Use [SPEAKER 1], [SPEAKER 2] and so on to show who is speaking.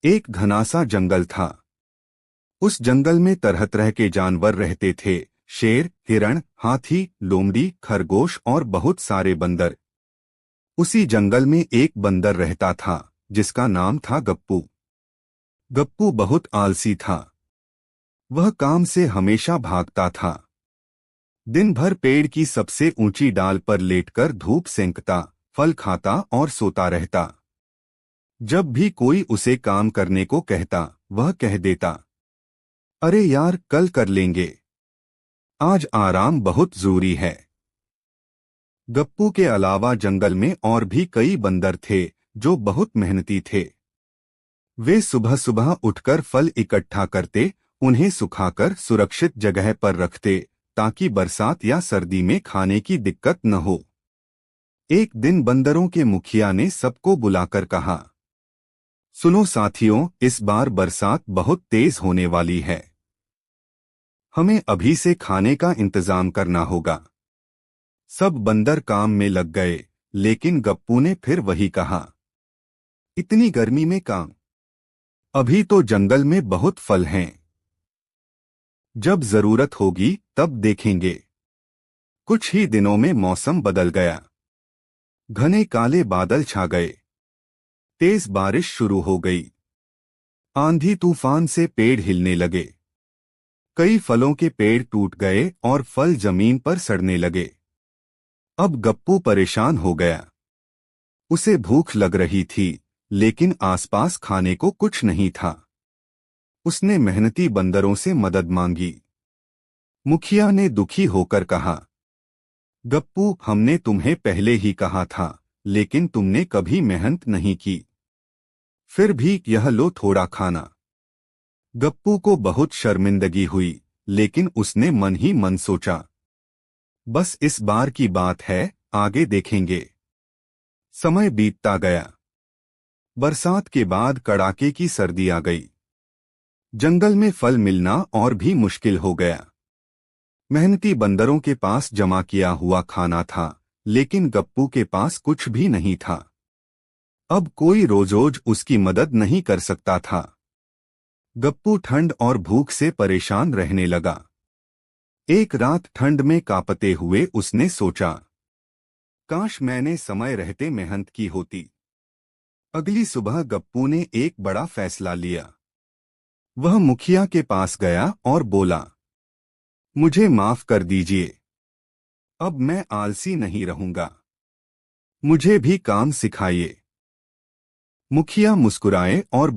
[SPEAKER 1] एक घनासा जंगल था। उस जंगल में तरह तरह के जानवर रहते थे। शेर, हिरण, हाथी, लोमड़ी, खरगोश और बहुत सारे बंदर। उसी जंगल में एक बंदर रहता था जिसका नाम था गप्पू। गप्पू बहुत आलसी था। वह काम से हमेशा भागता था। दिन भर पेड़ की सबसे ऊंची डाल पर लेटकर धूप सेंकता, फल खाता और सोता रहता। जब भी कोई उसे काम करने को कहता, वह कह देता, अरे यार, कल कर लेंगे, आज आराम बहुत जरूरी है। गप्पू के अलावा जंगल में और भी कई बंदर थे जो बहुत मेहनती थे। वे सुबह सुबह उठकर फल इकट्ठा करते, उन्हें सुखाकर सुरक्षित जगह पर रखते ताकि बरसात या सर्दी में खाने की दिक्कत न हो। एक दिन बंदरों के मुखिया ने सबको बुलाकर कहा, सुनो साथियों, इस बार बरसात बहुत तेज होने वाली है। हमें अभी से खाने का इंतजाम करना होगा। सब बंदर काम में लग गए, लेकिन गप्पू ने फिर वही कहा, इतनी गर्मी में काम? अभी तो जंगल में बहुत फल हैं। जब जरूरत होगी तब देखेंगे। कुछ ही दिनों में मौसम बदल गया। घने काले बादल छा गए। तेज बारिश शुरू हो गई। आंधी तूफान से पेड़ हिलने लगे। कई फलों के पेड़ टूट गए और फल जमीन पर सड़ने लगे। अब गप्पू परेशान हो गया। उसे भूख लग रही थी, लेकिन आसपास खाने को कुछ नहीं था। उसने मेहनती बंदरों से मदद मांगी। मुखिया ने दुखी होकर कहा, गप्पू, हमने तुम्हें पहले ही कहा था, लेकिन तुमने कभी मेहनत नहीं की। फिर भी यह लो थोड़ा खाना। गप्पू को बहुत शर्मिंदगी हुई, लेकिन उसने मन ही मन सोचा, बस इस बार की बात है, आगे देखेंगे। समय बीतता गया। बरसात के बाद कड़ाके की सर्दी आ गई। जंगल में फल मिलना और भी मुश्किल हो गया। मेहनती बंदरों के पास जमा किया हुआ खाना था, लेकिन गप्पू के पास कुछ भी नहीं था। अब कोई रोज रोज उसकी मदद नहीं कर सकता था। गप्पू ठंड और भूख से परेशान रहने लगा। एक रात ठंड में कांपते हुए उसने सोचा, काश मैंने समय रहते मेहनत की होती। अगली सुबह गप्पू ने एक बड़ा फैसला लिया। वह मुखिया के पास गया और बोला, मुझे माफ कर दीजिए। अब मैं आलसी नहीं रहूंगा। मुझे भी काम सिखाइए। मुखिया मुस्कुराए और